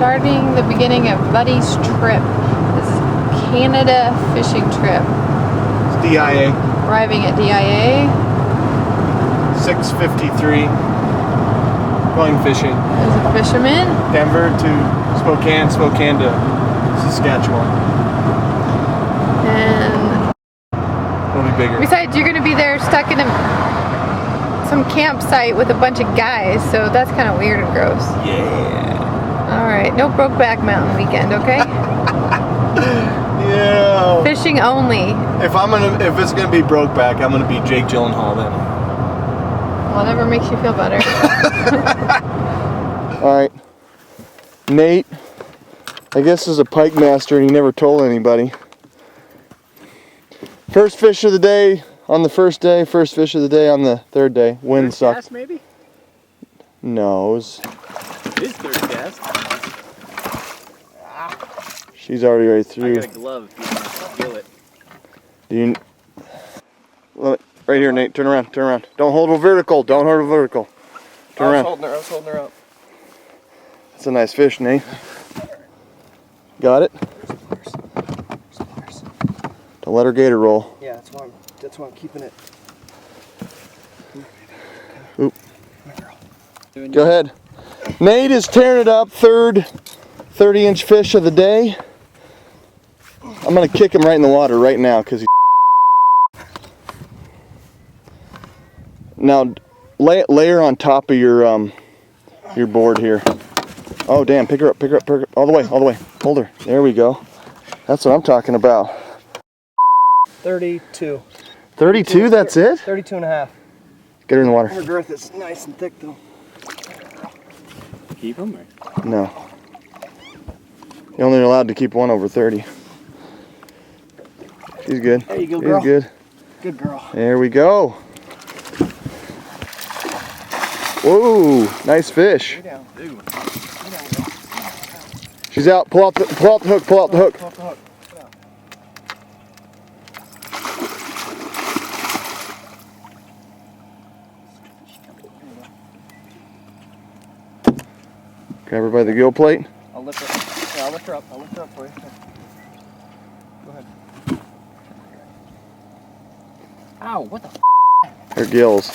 starting the beginning of Buddy's trip. This is Canada fishing trip. It's DIA. Arriving at DIA. 6:53. Going fishing. There's a fisherman. Denver to Spokane, Spokane to Saskatchewan. And It'll be bigger. besides, you're going to be there stuck in some campsite with a bunch of guys, so that's kind of weird and gross. Yeah. Alright, no Brokeback Mountain weekend, okay? Yeah. Fishing only. If it's gonna be Brokeback, I'm gonna be Jake Gyllenhaal then. Whatever makes you feel better. Alright. Nate, I guess, is a pike master and he never told anybody. First fish of the day on the first day, first fish of the day on the third day. Wind sucked. Cast, maybe? No, it was... It is third cast. She's already right I through. got a glove if you want to feel it. Do you... Right here, Nate. Turn around. Turn around. Don't hold her vertical. Don't hold her vertical. Turn around. I was holding her up. That's a nice fish, Nate. Got it? Don't let her gator roll. Yeah, that's why I'm keeping it. Oop. Go ahead. Nate is tearing it up. Third 30-inch fish of the day. I'm going to kick him right in the water right now because he's... Now, lay her on top of your board here. Oh, damn. Pick her up. All the way. Hold her. There we go. That's what I'm talking about. 32. 32, that's it? 32 and a half. Get her in the water. Her girth is nice and thick, though. Keep them? Or? No. You're only allowed to keep one over 30. She's good. There you go, girl. She's good. Good girl. There we go. Whoa, nice fish. Lay down. Big one. She's out. Pull out the hook. Pull out the hook. Pull out the hook. Grab her by the gill plate. I'll lift her. Yeah, I'll lift her up. I'll lift her up for you. Go ahead. Ow, what the f? Her gills.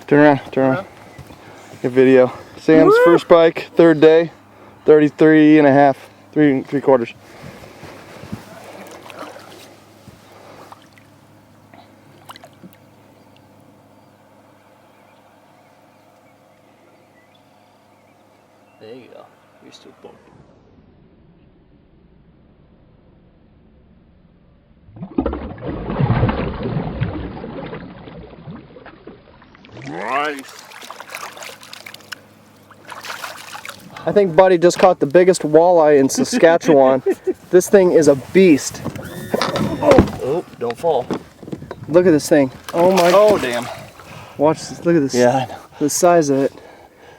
Turn around. Good video. Sam's first pike, third day, 33 and a half, 3 3/4. There you go. You're still booked. Nice. I think Buddy just caught the biggest walleye in Saskatchewan. This thing is a beast. Oh, don't fall. Look at this thing. Oh my. Oh, damn. Watch this. Look at this. Yeah, I know. The size of it.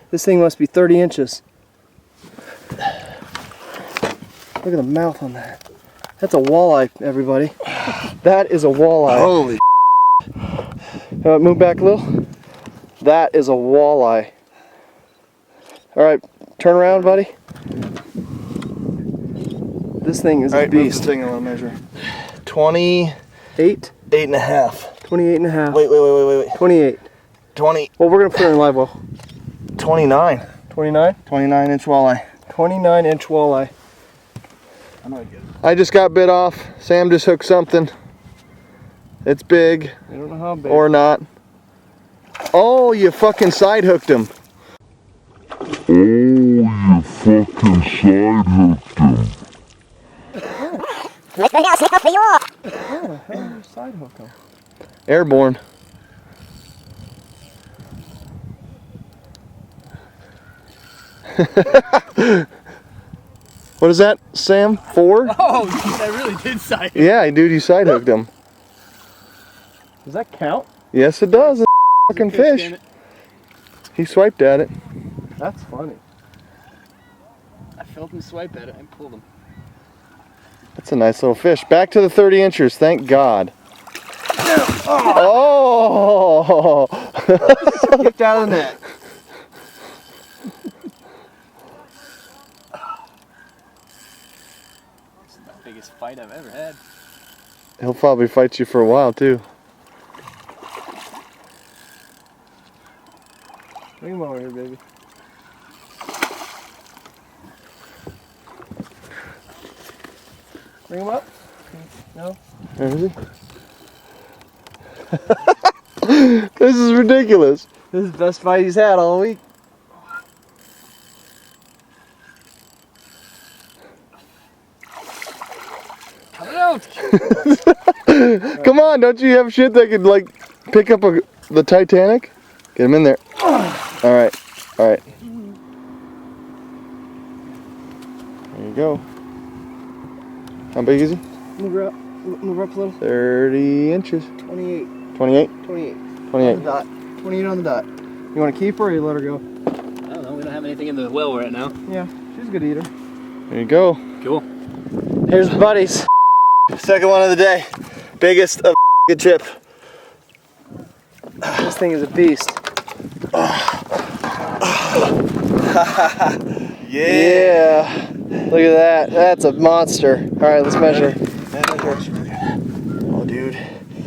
This thing must be 30 inches. Look at the mouth on that. That's a walleye, everybody. That is a walleye. Holy. Move back a little. That is a walleye. All right, turn around, buddy. This thing is a beast. This thing I want to measure. 28 8 and a half. 28 and a half. Wait. 28. 20. Well, we're going to put her in live well. 29. 29? 29-inch walleye. 29-inch walleye. I might get it. I just got bit off. Sam just hooked something. It's big. I don't know how big. Or not. Oh, you fucking side hooked him. Oh, you fucking side hooked him. How the hell did you side hook him? Airborne. What is that, Sam? 4? Oh, I really did side hook. Yeah, dude, you side hooked him. Does that count? Yes, it does. It's a fucking fish. He swiped at it. That's funny. I felt him swipe at it and pulled him. That's a nice little fish. Back to the 30 inchers, thank God. Oh! Get out of the net. biggest fight I've ever had. He'll probably fight you for a while too. Bring him over here, baby. Bring him up. No. Where is he? This is ridiculous. This is the best fight he's had all week. Coming out! Come on, don't you have shit that could like pick up the Titanic? Get him in there. All right, all right. There you go. How big is he? Move her up. Move her up a little. 30 inches. 28. 28? 28. 28. On the dot. 28 on the dot. You want to keep her or you let her go? I don't know, we don't have anything in the well right now. Yeah, she's a good eater. There you go. Cool. Here's buddies. Second one of the day. Biggest of the trip. This thing is a beast. Yeah. Look at that. That's a monster. All right, let's measure. Oh, dude.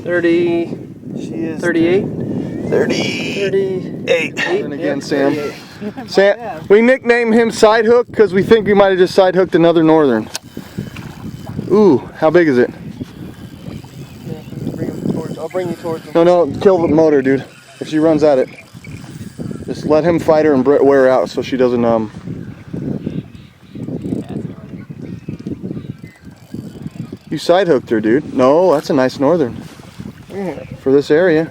30. She is 38. 38. And again, Yep, Sam. 38. Sam, we nicknamed him Side Hook because we think we might have just side hooked another northern. Ooh, how big is it? I'll bring you towards him. No, kill the motor, dude. If she runs at it, just let him fight her and wear her out so she doesn't You side hooked her, dude. No, that's a nice northern for this area.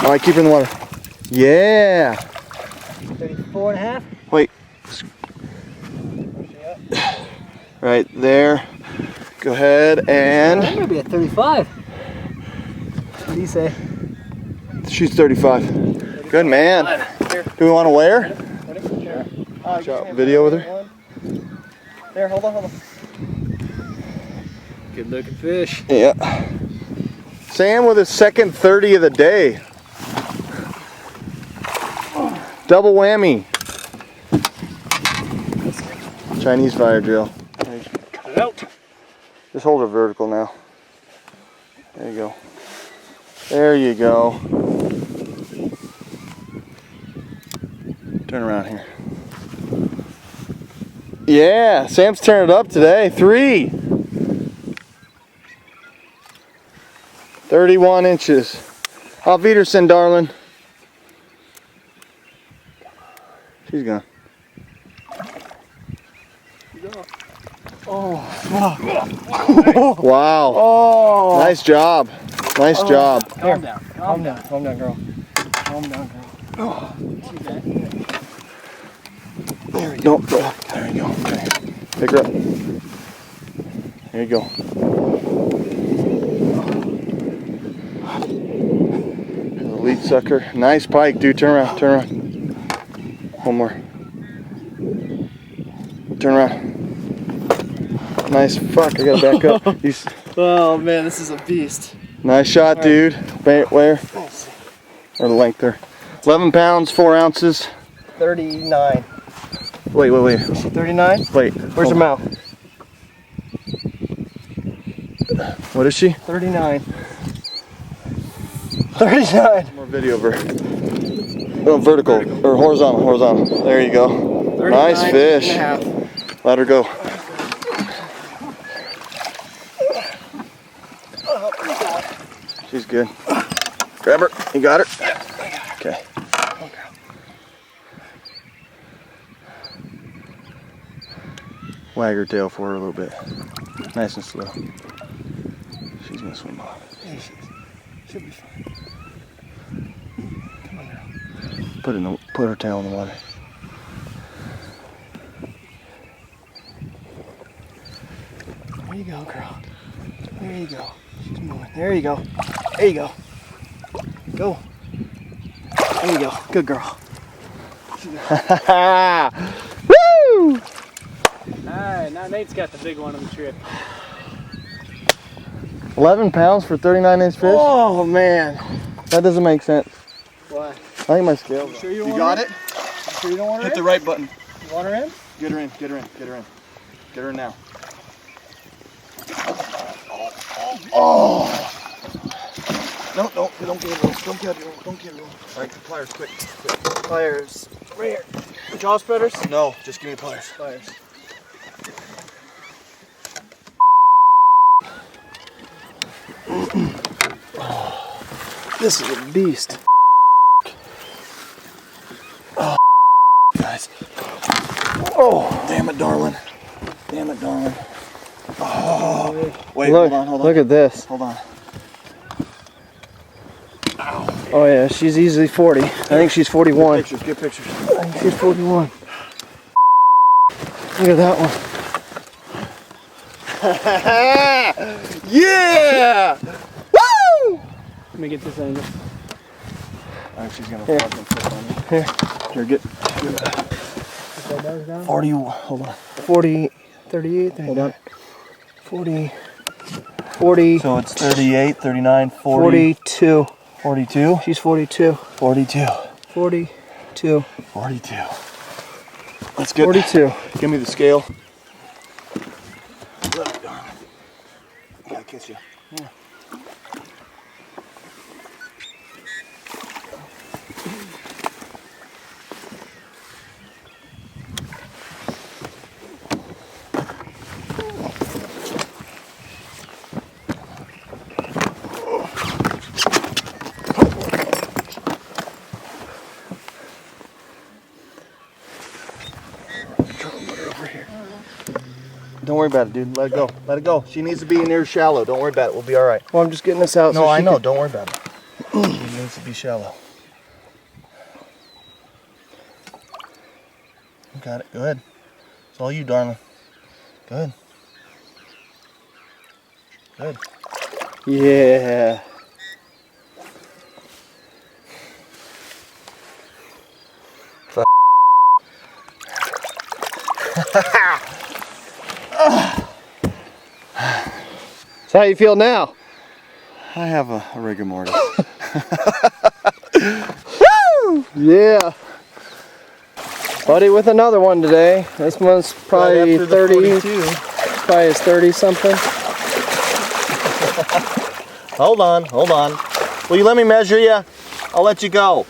All right, keep her in the water. Yeah. 34 and a half. Wait. Right there. Go ahead and. I'm gonna be at 35. What do you say? She's 35. Good man. Do we want to weigh her? Shot video with her. There, hold on. Good looking fish. Yeah. Sam with his second 30 of the day. Double whammy. Chinese fire drill. Cut it out. Just hold her vertical now. There you go. There you go. Turn around here. Yeah, Sam's turning it up today. 3. 31 inches. Auf Wiedersehen, darling. She's gone. Oh, Wow. oh. Nice job. Nice job. Calm down. Calm down, girl. Calm down, girl. There you go. There you go. Okay. Pick her up. There you go. The lead sucker. Nice pike, dude. Turn around. Turn around. One more. Turn around. Nice. Fuck, I gotta back up. Oh man, this is a beast. Nice shot, dude. Where? Or the length there. 11 pounds, 4 ounces. 39. Wait. 39? Wait. Where's her mouth? What is she? 39. 39. More video of her. Oh, vertical. Or horizontal. Horizontal. There you go. Nice fish. And a half. Let her go. She's good. Grab her. You got her? Okay. Wag her tail for her a little bit. Nice and slow. She's gonna swim off. Yeah, she'll be fine. Come on, girl. Put her tail in the water. There you go, girl. There you go. She's moving. There you go. There you go. Go. There you go. Good girl. Woo! Alright, now Nate's got the big one on the trip. 11 pounds for 39-inch fish? Oh man. That doesn't make sense. Why? I think my scales. Sure you You want got her? it? You sure you don't want her Hit the in? right button. You want her in? Get her in. Get her in. Get her in. Get her in now. Oh! No, don't get it roll. Don't get it roll. Don't get it roll. All right, pliers, quick. Pliers. Right here. Jaw spreaders? No, just give me the pliers. Pliers. This is a beast. Oh, guys. Oh, damn it, darling. Damn it, darling. Oh, wait, Look, hold on. look at this. Hold on. Oh yeah, she's easily 40. I think she's 41. Get pictures. I think she's 41. Look at that one. Yeah! Woo! Let me get this angle. Oh, she's gonna Here. fucking flip on me. Here, get Put that nose down. 40, hold on. 40, 38, 39. 40, 40, So it's 38, 39, 40, 42. 42, She's 42. 42, 42. 42. That's good. 42. Give me the scale. Look, darling. Gotta kiss you. Yeah. Don't worry about it, dude. Let it go. Let it go. She needs to be near shallow. Don't worry about it. We'll be all right. Well, I'm just getting this out. No, so I she know. can- Don't worry about it. She needs to be shallow. You got it. Good. It's all you, darling. Good. Good. Yeah. So how you feel now? I have a rigor mortis. Woo! Yeah. Buddy with another one today. This one's probably 30. Probably is 30 something. Hold on. Will you let me measure you? I'll let you go.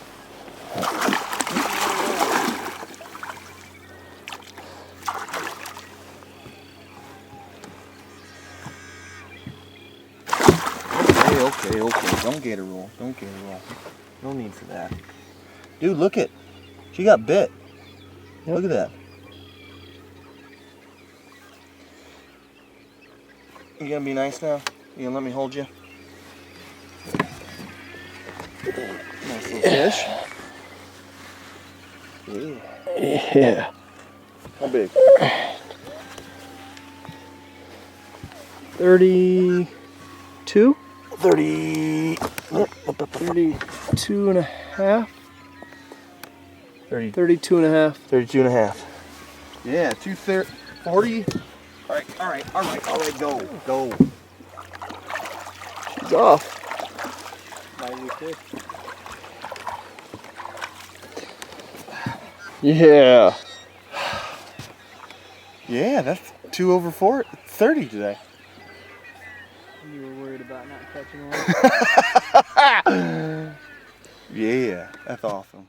Okay. Don't get a roll. No need for that. Dude, look it. She got bit. Yep. Look at that. You gonna be nice now? You gonna let me hold you? Nice little fish. Yeah. Yeah. How big? 32? 30. 32 and a half? 30. 32 and a half. 32 and a half. Yeah, 40. All right, go. She's off. Yeah. Yeah, that's 2 over 4, 30 today. You were worried about not catching one. Yeah, that's awesome.